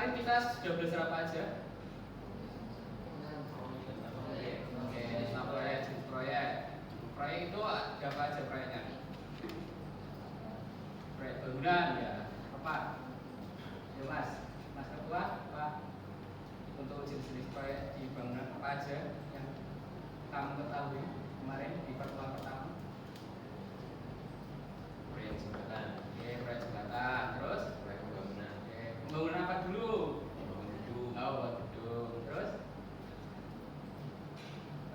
kemarin kita sudah belajar apa aja? Oke, proyek itu ada apa aja proyeknya? Proyek bangunan ya, apa? Ya Mas Ketua, apa? Untuk jenis-jenis proyek di bangunan apa aja yang kamu ketahui kemarin di pertemuan pertama? Proyek jembatan. Oke, proyek jembatan. Terus Proyek pembangunan. oke, pembangunan apa dulu? Pembangunan gedung. Oh, gedung. Terus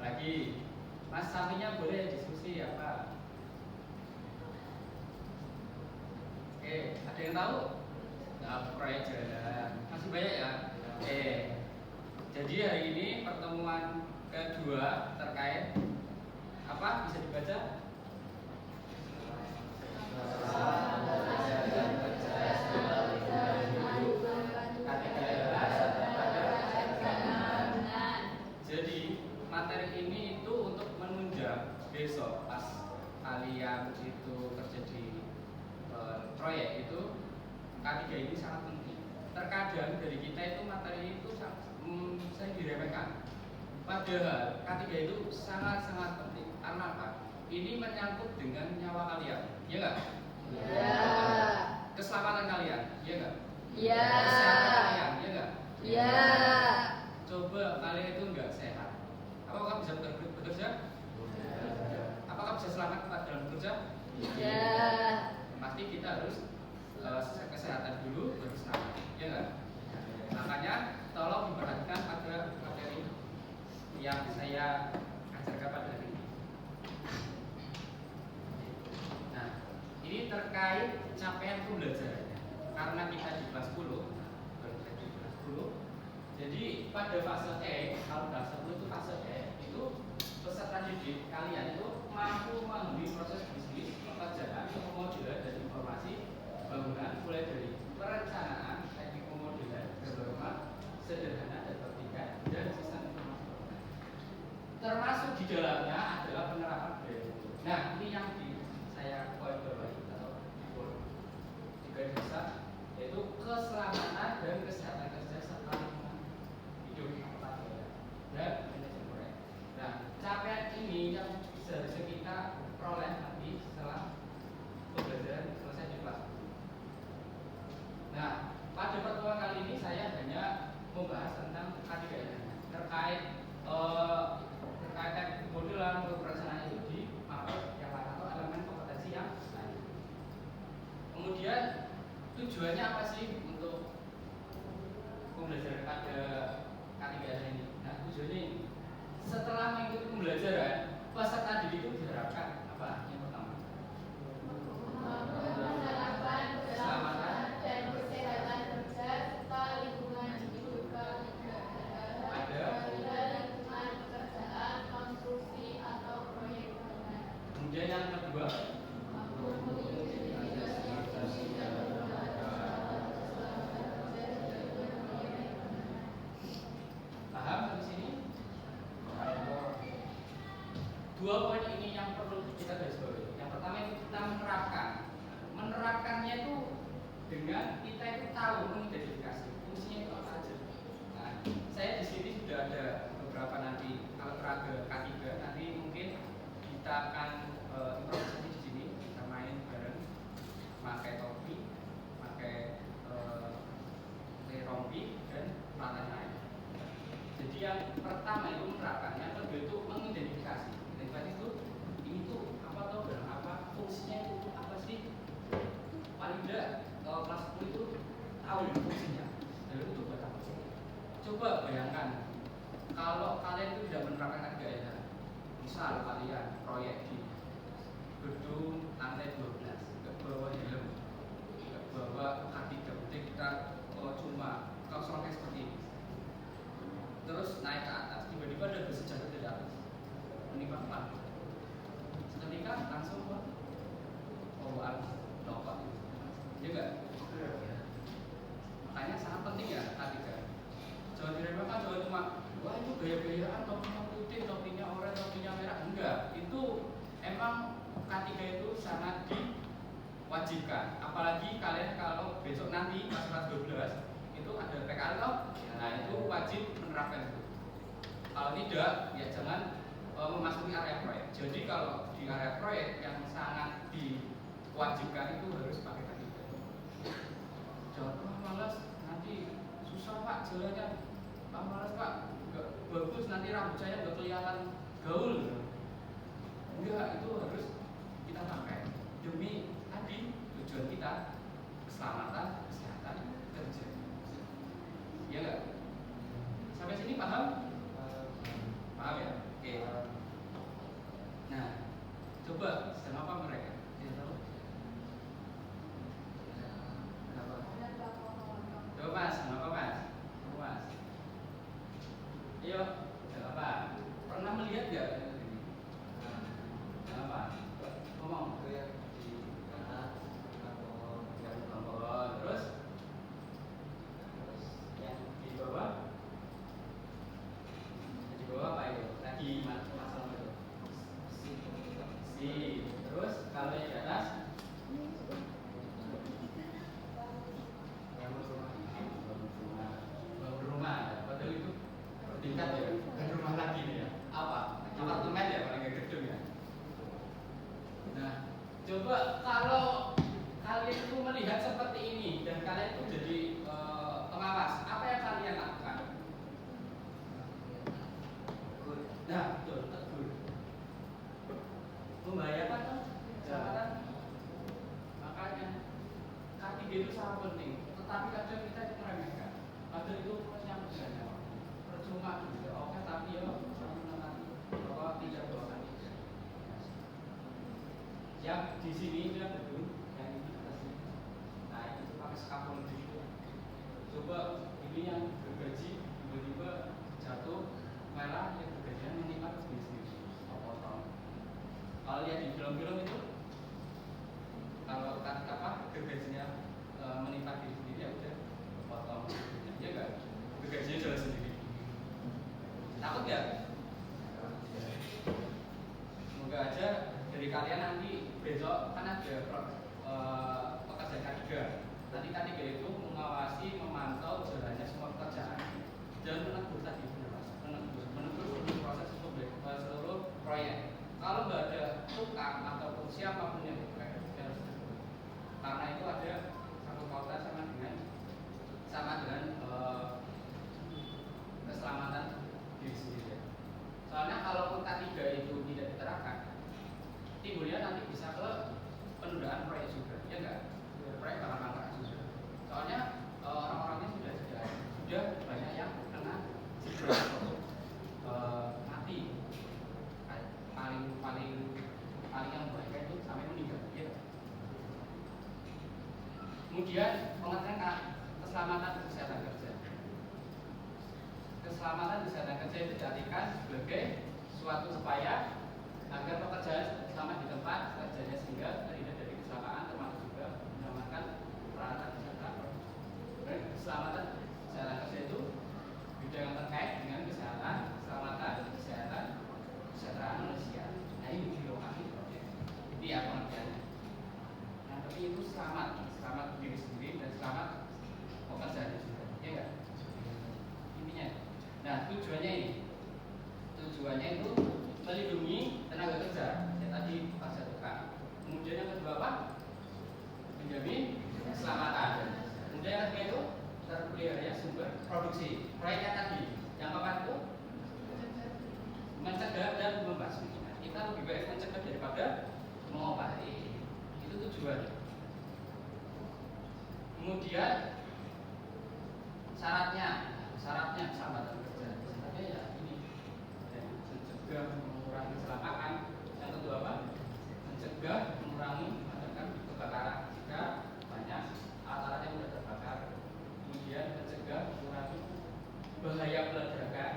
lagi, Mas sampingnya boleh diskusi apa? Oke, ada yang tahu? Nah, proyek jalan masih banyak ya. Oke, jadi hari ini pertemuan kedua terkait apa? Bisa dibaca? Jadi materi ini itu untuk menunjang besok pas kalian itu kerja di proyek itu K3 ini sangat penting. Terkadang dari kita itu materi itu sering diremehkan. Padahal K3 itu sangat-sangat penting. Karena apa? Ini menyangkut dengan nyawa kalian, ya nggak? Ya. Keselamatan kalian, ya nggak? Ya. Kesehatan kalian, ya nggak? Ya. Coba kalian itu nggak sehat, apakah bisa bekerja? Apakah bisa selamat dalam bekerja? Ya. Pasti kita harus kesehatan dulu baru selamat, ya nggak? Makanya tolong diperhatikan pada materi yang saya ajarkan pada hari ini. Nah, ini terkait capaian pembelajarannya. Karena kita di kelas 10, di kelas 10. Jadi pada fase E, kalau kelas 10 itu fase E, itu peserta didik kalian itu mampu menghubungi proses bisnis, pekerjaan, pemodelan dan informasi bangunan mulai dari perencanaan, teknik pemodelan, gambar sederhana dan vertikal dan sistem informasi bangunan. Termasuk di dalamnya adalah penerapan budaya. Nah, ini yang saya poin bawahi atau tiga besar, yaitu keselamatan dan kesehatan kerja serta lingkungan hidup dan manajemen proyek. Nah, capaian ini yang seharusnya kita peroleh nanti setelah pembelajaran selesai di kelas. Nah, pada pertemuan kali ini saya hanya membahas tentang K3 terkait teknik modelan perencanaan itu di mapel yang lain atau elemen kompetensi yang lain. Kemudian tujuannya apa sih untuk pembelajaran pada K3 ini? Nah, tujuannya ini setelah mengikuti pembelajaran peserta didik itu diharapkan apa? Yang pertama, keselamatan dan kesehatan kerja serta lingkungan hidup ada. lingkungan pekerjaan, konstruksi atau proyek bangunan. Kemudian yang kedua, paham sampai sini? Dua poin ini yang perlu kita garis bawahi. Yang pertama itu kita menerapkan. Menerapkannya itu dengan kita itu tahu mengidentifikasi fungsinya itu apa saja. Nah, saya di sini sudah ada beberapa nanti kalau teraga K3 nanti mungkin kita akan improvisasi di sini, kita main bareng, pakai topi, pakai rompi dan lain-lain. Jadi yang pertama itu menerapkan, yang kedua itu mengidentifikasi. Identifikasi itu ini tuh apa atau barang apa, fungsinya itu apa sih? Paling tidak kelas 10 itu tahu fungsinya. Lalu itu buat apa? Coba bayangkan kalau kalian itu tidak menerapkan K3, misal kalian proyek di gedung lantai 12, ke bawah helm, ke bawah K3, berarti kita cuma kosongnya seperti ini. Terus naik ke atas, tiba-tiba ada bus jatuh di atas, menimpa kepala. Seketika langsung pembawaan lompat, ya enggak? Makanya sangat penting ya K3. Jangan diremehkan, jangan cuma wah itu gaya-gayaan, topinya putih, topinya oranye, topinya merah. Enggak, itu emang K3 itu sangat diwajibkan. Apalagi kalian kalau besok nanti pas kelas 12 itu ada PKL toh? Nah itu wajib menerapkan itu. Kalau tidak, ya jangan memasuki area proyek. Jadi kalau di area proyek yang sangat diwajibkan itu harus pakai kaki. Jangan malas, nanti susah pak jalannya. Malas pak, nggak bagus nanti rambut saya nggak kelihatan gaul. Enggak, itu harus kita pakai demi tadi tujuan kita keselamatan, kesehatan kerja. Iya nggak? Sampai sini paham? Paham ya? Oke. Nah, coba sedang apa mereka? Tidak tahu? Kenapa? Coba mas, kenapa mas? Coba mas. Ayo, sedang apa? Pernah melihat nggak? Kenapa? Ngomong. Terus yang di bawah apa itu? Lagi masalah itu. Si. Terus kalau yang di atas bangun rumah. Padahal itu tingkat ya. Bukan rumah lagi nih ya. Apa? Apartemen ya, paling gak gedung ya. Nah, coba kalau kalian itu melihat seperti ini dan kalian itu jadi pengawas, apa yang kalian lakukan? Nah, betul, tegur. Membahayakan kan? Keselamatan. Makanya K3 itu sangat penting. Tetapi kadang kita itu meremehkan. Padahal itu yang berguna. Percuma juga. Oke, tapi ya sama nanti bahwa tidak bawa K3. Yang di sini itu yang gedung, yang ini di atas ini. Nah, itu pakai scaffolding itu. Coba ini yang bergaji tiba-tiba jatuh merah, yang bergajian menimpa sendiri-sendiri. Potong. Kalau lihat di film-film itu, kalau gergajinya menimpa diri sendiri ya udah potong. Iya enggak? Gergajinya jalan sendiri. Takut nggak? Semoga aja dari kalian nanti besok kan ada pekerjaan K3. Nanti K3 itu mengawasi, memantau jalannya semua pekerjaan dan menegur tadi menegur seluruh proses seluruh proyek. Kalau nggak ada tukang ataupun siapapun yang berproyek harus tegur. Karena itu ada satu pautan sama dengan keselamatan diri sendiri. Soalnya kalau K3 itu tidak diterapkan, timbulnya nanti bisa ke penundaan proyek juga, ya enggak? Proyek bakal mangkrak juga. Soalnya orang-orangnya sudah banyak yang kena mati. Paling yang mereka itu sampai meninggal, ya. Kemudian pengertian keselamatan kesehatan kerja. Keselamatan kesehatan kerja itu diartikan sebagai suatu upaya agar pekerjaan selamat di tempat kerjanya sehingga terhindar dari kecelakaan termasuk juga menyelamatkan peralatan kesehatan. Keselamatan kesehatan kerja itu bidang yang terkait dengan kesehatan, keselamatan, kesejahteraan manusia. Nah ini di lokasi proyek. Itu ya pengertiannya. Nah tapi itu selamat diri sendiri dan selamat pekerjaan juga, ya enggak? Intinya. Nah tujuannya ini, tujuannya itu melindungi tenaga kerja yang tadi Pak Jatuhkan. Kemudian yang kedua apa? Menjamin keselamatan. Kemudian yang ketiga itu terpelihara sumber produksi. Proyeknya tadi yang keempat itu mencegah dan membasmi. Kita lebih baik mencegah daripada mengobati. Itu tujuannya. Kemudian syaratnya keselamatan kerja. Syaratnya ya ini, mencegah mengurangi kecelakaan. Yang kedua apa? Mencegah mengurangi menekan kebakaran jika banyak alat-alat yang sudah terbakar. Kemudian mencegah mengurangi bahaya peledakan,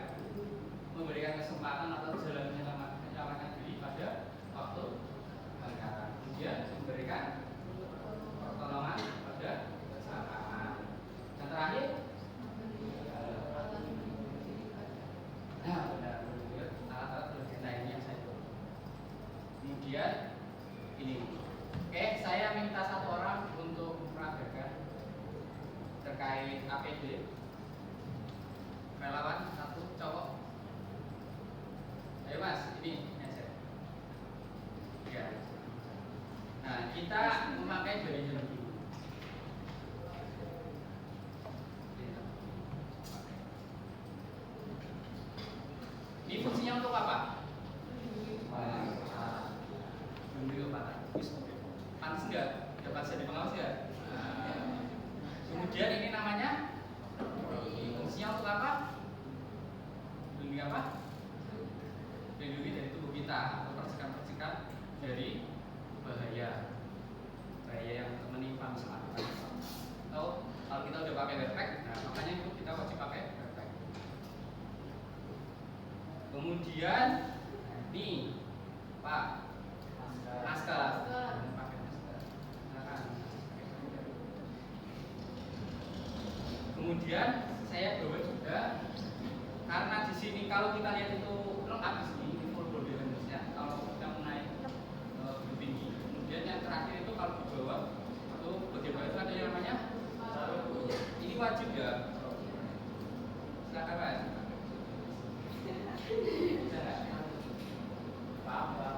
memberikan kesempatan atau jalan menyelamatkan diri pada waktu kebakaran. Kemudian memberikan pertolongan pada kecelakaan. Yang terakhir, nah benar, alat-alat berguna ini yang saya tahu. Kemudian ini, oke, saya minta satu orang untuk memperagakan terkait terkait APD. Relawan satu cowok. Ayo Mas, ini aja. Ya. Nah, kita memakai dari helm dulu. Ini fungsinya untuk apa? Melindungi kepala. Panas enggak? Dapat jadi pengawas enggak? Kemudian ini namanya fungsinya untuk apa? Melindungi apa? Melindungi dari tubuh kita atau percikan-percikan dari bahaya yang menimpa misalnya. Atau kalau kita udah pakai backpack, nah makanya itu kita wajib pakai backpack. Kemudian nih Pak, masker. Pakai masker. Nah, kemudian saya bawa juga karena di sini kalau kita lihat itu lengkap di sini full body harness-nya kalau kita naik tinggi. Kemudian yang terakhir itu kalau di bawah itu bagian bawah itu ada yang namanya ini wajib ya. Silakan Pak. Apa?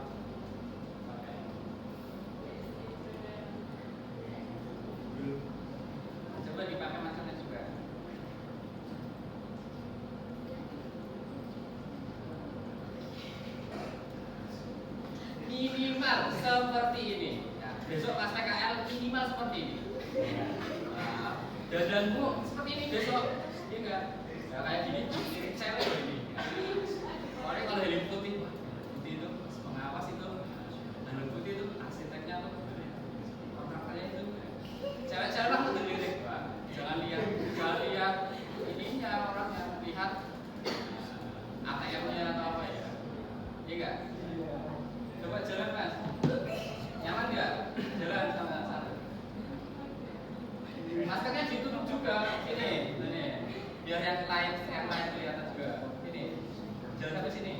Coba dipakai maskernya juga. Minimal seperti ini. Nah, besok pas PKL minimal seperti ini. Nah, dandanmu seperti ini besok, iya enggak? Ya kayak gini, cewek ini. Soalnya kalau helm putih, wah, putih itu pengawas itu, helm putih itu arsiteknya tuh, kontraktornya itu, cewek-cewek lah tuh dilirik, Pak. Jangan lihat ininya orang yang lihat ATM-nya atau apa ya, iya enggak? Coba jalan Mas, nyaman nggak? Jalan sama satu. Maskernya ditutup juga, ini, biar yang lain kelihatan juga. Ini, jalan sampai sini.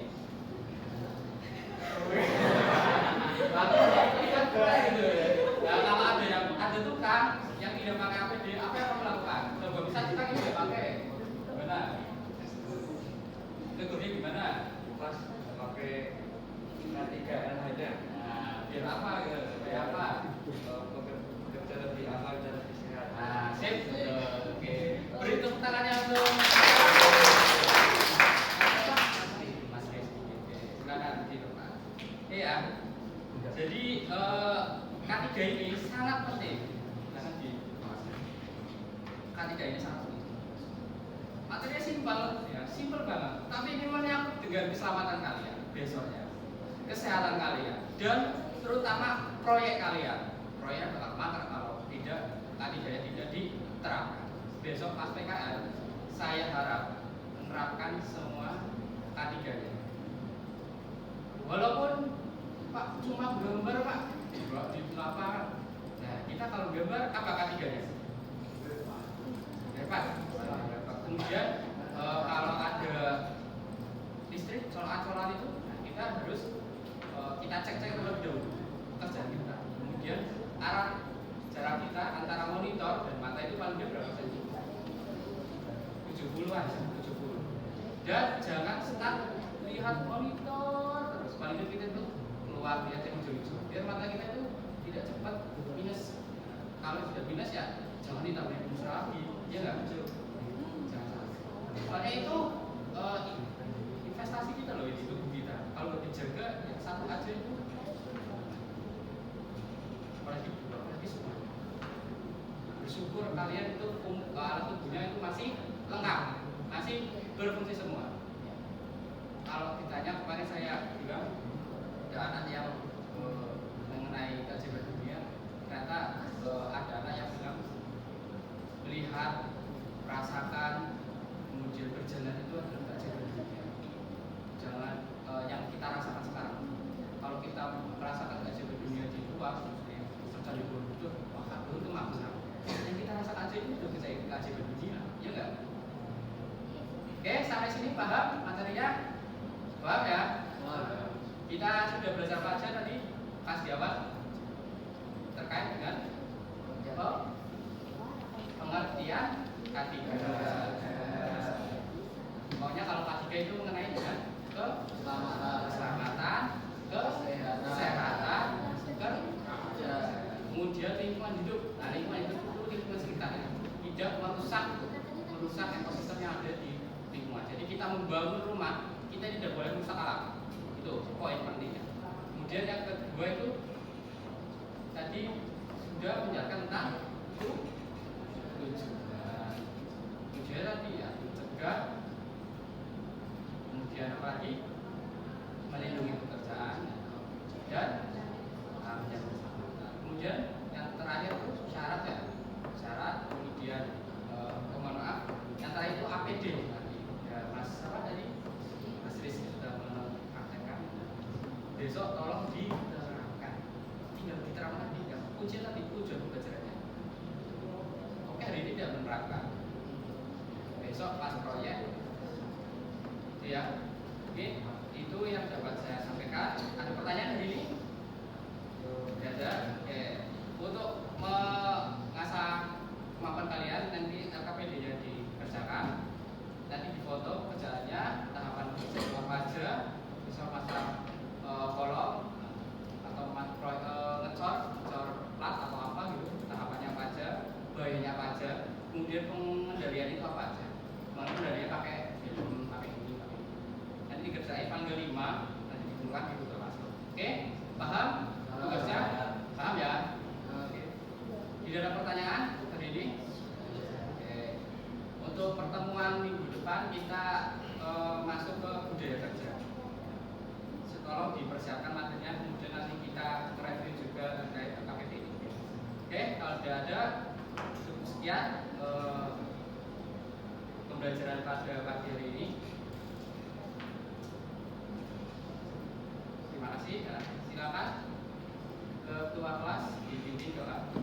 Nah, kalau ada tukang yang tidak pakai APD, apa yang kamu lakukan? Coba bisa kita ini tidak pakai, gimana? Tegurnya gimana? Pas pakai K3N aja. Nah, biar apa? Biar apa? Bekerja lebih aman dan lebih sehat. Nah, sip. Oke. Beri tepuk tangannya untuk Mas Reski. Oke, silakan tidur Pak. Iya. Jadi K3 ini sangat penting. Jangan di K3 ini sangat penting. Materinya simpel, ya, simpel banget. Tapi ini menyangkut dengan keselamatan kalian besoknya, kesehatan kalian, dan terutama proyek kalian. Proyek bakal mangkrak kalau tidak K3 tidak diterapkan. Besok pas PKL, saya harap menerapkan semua K3-nya. Walaupun Pak cuma gambar Pak, di lapangan. Nah, kita kalau gambar apa K3-nya? Pak. Kemudian kalau ada listrik, colan itu, nah kita harus kita cek terlebih dahulu pekerjaan kita. Kemudian arah jarak kita antara monitor dan mata itu paling berapa senti? 70-an, 70. Dan jangan stuck lihat monitor terus. Paling kita itu keluar lihat yang hijau-hijau. Biar mata kita itu tidak cepat minus. Kalau sudah minus ya jangan ditambahin minus lagi. Ya nggak muncul. Jangan. Soalnya itu investasi kita loh di tubuh kita. Kalau dijaga ya satu aja itu. Apalagi semua. Bersyukur kalian itu alat tubuhnya itu masih lengkap, masih berfungsi semua. Kalau ditanya kemarin saya bilang ada anak yang mengenai kajian dunia, ternyata ada anak yang bilang melihat, merasakan, kemudian berjalan itu adalah kajian dunia. Jangan yang kita rasakan sekarang. Kalau kita merasakan kajian dunia di luar, terjadi berbutuh, maka itu makna. Yang kita rasakan aja itu sudah kajian dunia, ya enggak? Oke, sampai sini paham materinya? Paham ya? Kita sudah belajar apa aja tadi pas di awal terkait dengan pengertian K3 lingkungan hidup. Nah, lingkungan hidup itu lingkungan sekitar ya. Tidak merusak ekosistem yang ada di lingkungan. Jadi kita membangun rumah, kita tidak boleh merusak alam. Itu poin pentingnya. Kemudian yang kedua itu tadi sudah menjelaskan tentang tujuan. Tujuan tadi ya mencegah, kemudian apa lagi? Melindungi pekerjaan dan yang bersangkutan. Kemudian yang terakhir itu syarat ya, syarat kemudian mohon maaf, yang terakhir itu APD tadi. Ya, Mas apa tadi? Mas Rizky sudah mempraktekkan. Besok tolong diterangkan. Tinggal diterangkan tadi ya. Kunci tadi tujuan pembelajarannya. Oke, hari ini tidak menerapkan. Besok pas proyek, ya. Oke, itu yang dapat saya sampaikan. Ada pertanyaan hari ini? Tidak ada. Oke. Untuk mengasah kemampuan kalian nanti LKPD-nya dikerjakan. Nanti difoto kerjaannya, tahapan kerja apa aja, bisa pasang kolom atau ngecor plat atau apa gitu, tahapannya apa aja, bayarnya apa aja, kemudian pengendalian itu apa aja. Pengendaliannya pakai film, pakai ini, pakai ini. Nanti dikerjain tanggal 5, nanti dikumpulkan di Google Classroom. Oke, paham? Tugasnya? Paham ya? Oke. Tidak ada pertanyaan hari ini? Oke. Untuk pertemuan minggu depan kita masuk ke budaya kerja. Tolong dipersiapkan materinya, kemudian nanti kita review juga terkait KPD ini. Oke, kalau tidak ada, cukup sekian pembelajaran pada pagi hari ini. Terima kasih. Silakan ketua kelas dibimbing doa.